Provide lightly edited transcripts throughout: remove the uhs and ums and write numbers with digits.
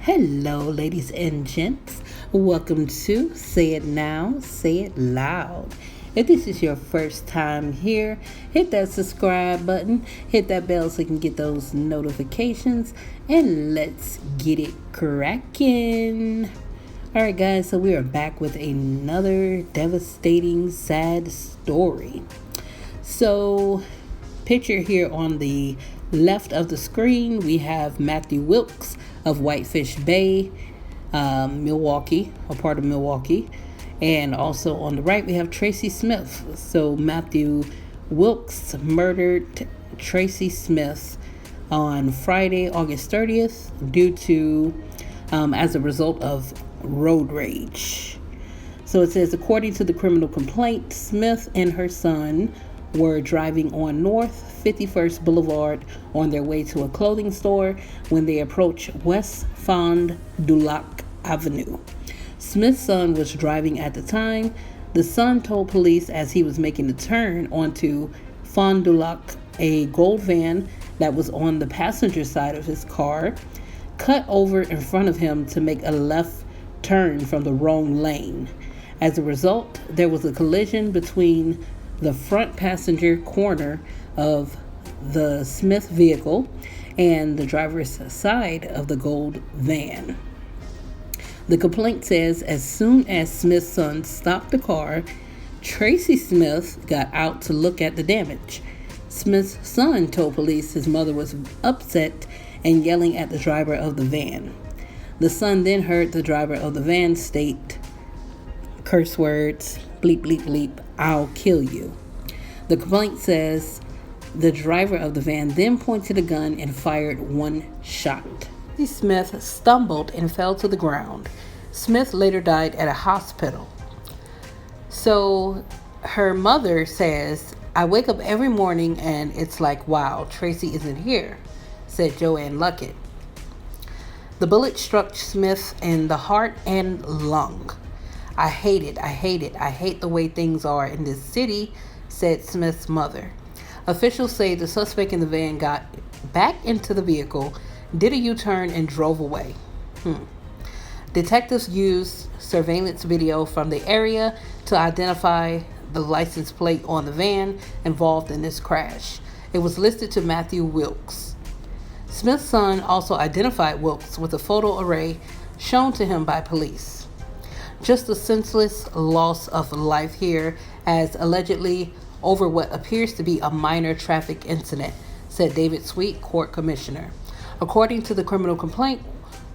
Hello, ladies and gents. Welcome to Say It Now, Say It Loud. If this is your first time here, hit that subscribe button, hit that bell so you can get those notifications, and let's get it cracking. Alright, guys, so we are back with another devastating, sad story. So, picture here on the left of the screen, we have Matthew Wilkes of Whitefish Bay, Milwaukee, a part of Milwaukee. And also on the right, we have Tracy Smith. So Matthew Wilkes murdered Tracy Smith on Friday, August 30th, due to, as a result of road rage. So it says, according to the criminal complaint, Smith and her son were driving on North 51st Boulevard on their way to a clothing store when they approached West Fond du Lac Avenue. Smith's son was driving at the time. The son told police as he was making the turn onto Fond du Lac, a gold van that was on the passenger side of his car cut over in front of him to make a left turn from the wrong lane. As a result, there was a collision between the front passenger corner of the Smith vehicle and the driver's side of the gold van. The complaint says as soon as Smith's son stopped the car, Tracy Smith got out to look at the damage. Smith's son told police his mother was upset and yelling at the driver of the van. The son then heard the driver of the van state curse words, bleep, bleep, bleep, I'll kill you. The complaint says the driver of the van then pointed a gun and fired one shot. Smith stumbled and fell to the ground. Smith later died at a hospital. So her mother says, I wake up every morning and it's like, wow, Tracy isn't here, said Joanne Luckett. The bullet struck Smith in the heart and lung. I hate it. I hate the way things are in this city, said Smith's mother. Officials say the suspect in the van got back into the vehicle, did a U-turn, and drove away. Detectives used surveillance video from the area to identify the license plate on the van involved in this crash. It was listed to Matthew Wilkes. Smith's son also identified Wilkes with a photo array shown to him by police. Just a senseless loss of life here, as allegedly over what appears to be a minor traffic incident, said David Sweet, court commissioner. According to the criminal complaint,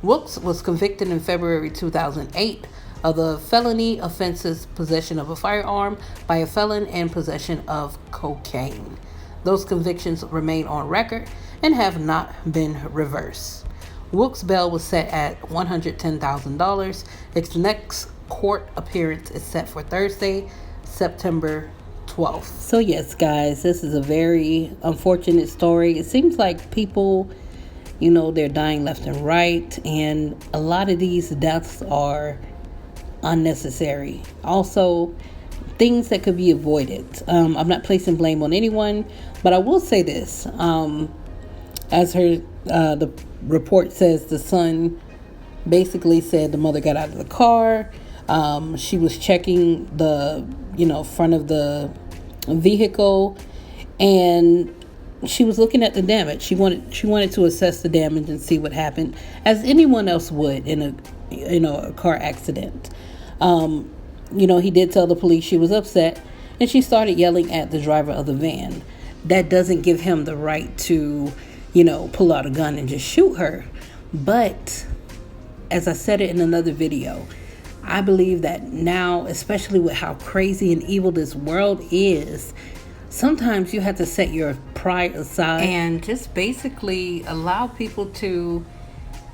Wilkes was convicted in February 2008 of the felony offenses possession of a firearm by a felon and possession of cocaine. Those convictions remain on record and have not been reversed. Wilkes' bail was set at $110,000. Its next court appearance is set for Thursday, September 12th. So yes, guys, this is a very unfortunate story. It seems like people, they're dying left and right, and a lot of these deaths are unnecessary. Also, things that could be avoided. I'm not placing blame on anyone, but I will say this. As the report says, the son basically said the mother got out of the car. She was checking the, front of the vehicle, and she was looking at the damage. She wanted to assess the damage and see what happened, as anyone else would in a car accident. He did tell the police she was upset, and she started yelling at the driver of the van. That doesn't give him the right to, pull out a gun and just shoot her. But as I said it in another video, I believe that now, especially with how crazy and evil this world is, sometimes you have to set your pride aside and just basically allow people to,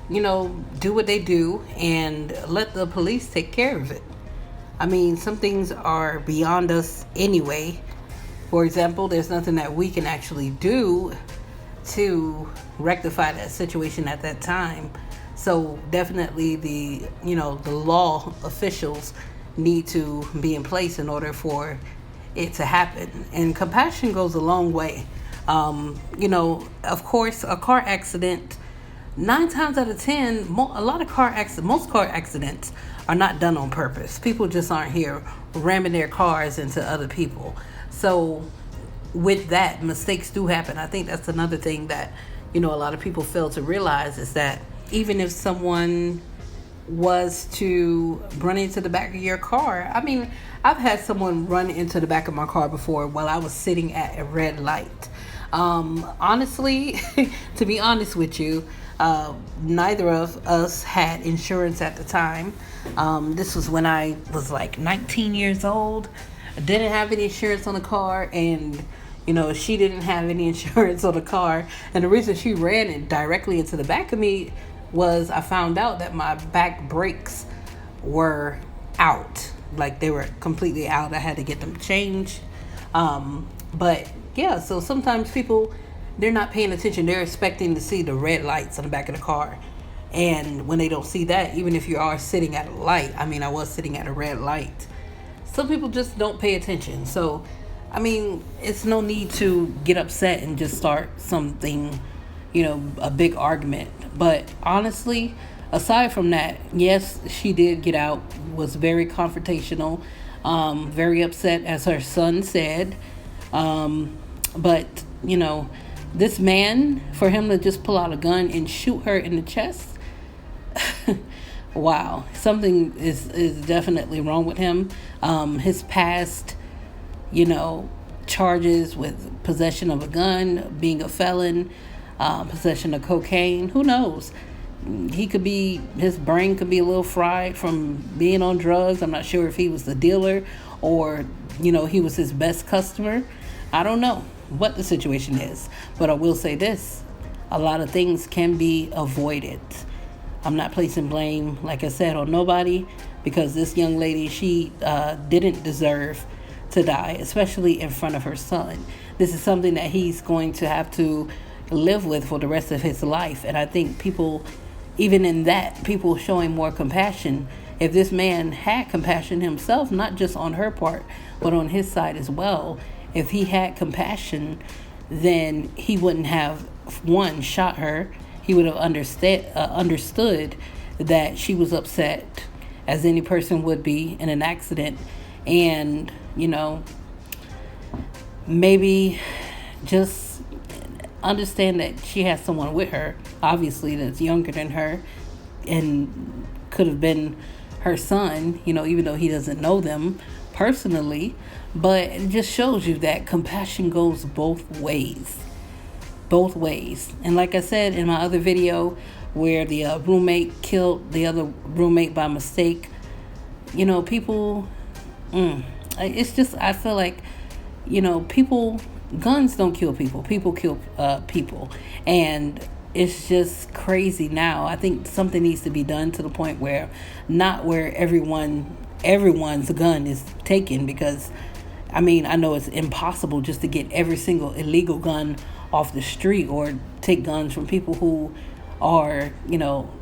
do what they do and let the police take care of it. I mean, some things are beyond us anyway. For example, there's nothing that we can actually do to rectify that situation at that time. So definitely the law officials need to be in place in order for it to happen. And compassion goes a long way. Of course, a car accident 9 times out of 10, most car accidents are not done on purpose. People just aren't here ramming their cars into other people. So with that, mistakes do happen. I think that's another thing that, a lot of people fail to realize, is that even if someone was to run into the back of your car, I mean, I've had someone run into the back of my car before while I was sitting at a red light. Honestly, to be honest with you, neither of us had insurance at the time. This was when I was like 19 years old. I didn't have any insurance on the car, and she didn't have any insurance on the car. And the reason she ran it directly into the back of me was I found out that my back brakes were out. Like, they were completely out. I had to get them changed. But yeah, so sometimes people, they're not paying attention. They're expecting to see the red lights on the back of the car. And when they don't see that, even if you are sitting at a light, I mean, I was sitting at a red light, some people just don't pay attention. So, I mean, it's no need to get upset and just start something, a big argument. But honestly, aside from that, yes, she did get out, was very confrontational, very upset, as her son said. But, this man, for him to just pull out a gun and shoot her in the chest, wow, something is definitely wrong with him. His past, charges with possession of a gun, being a felon, possession of cocaine, who knows? His brain could be a little fried from being on drugs. I'm not sure if he was the dealer or, he was his best customer. I don't know what the situation is, but I will say this: a lot of things can be avoided. I'm not placing blame, like I said, on nobody, because this young lady, she didn't deserve to die, especially in front of her son. This is something that he's going to have to live with for the rest of his life. And I think people, even in that, people showing more compassion. If this man had compassion himself, not just on her part, but on his side as well, if he had compassion, then he wouldn't have, shot her. He would have understood that she was upset, as any person would be in an accident. And, maybe just understand that she has someone with her, obviously, that's younger than her and could have been her son, even though he doesn't know them personally. But it just shows you that compassion goes both ways. And like I said in my other video, where the roommate killed the other roommate by mistake, people, it's just, I feel like, guns don't kill people. People kill people. And it's just crazy now. I think something needs to be done to the point where, not where everyone's gun is taken, because I mean, I know it's impossible just to get every single illegal gun off the street, or take guns from people who are,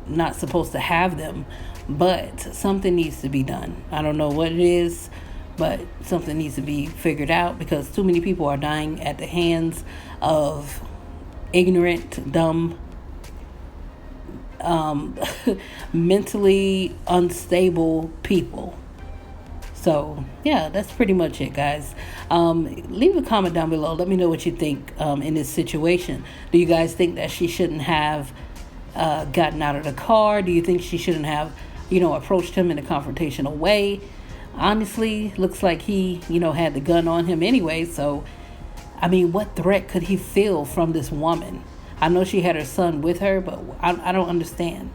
not supposed to have them. But something needs to be done. I don't know what it is, but something needs to be figured out, because too many people are dying at the hands of ignorant, dumb, mentally unstable people. So, yeah, that's pretty much it, guys. Leave a comment down below. Let me know what you think in this situation. Do you guys think that she shouldn't have gotten out of the car? Do you think she shouldn't have, approached him in a confrontational way? Honestly, looks like he, had the gun on him anyway. So, I mean, what threat could he feel from this woman? I know she had her son with her, but I don't understand.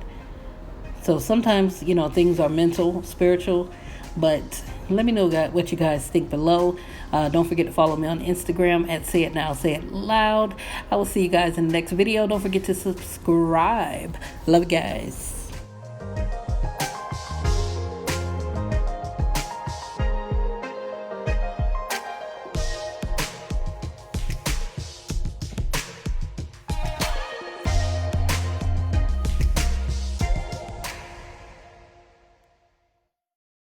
So sometimes, things are mental, spiritual. But let me know what you guys think below. Don't forget to follow me on Instagram at Say It Now, Say It Loud. I will see you guys in the next video. Don't forget to subscribe. Love you guys.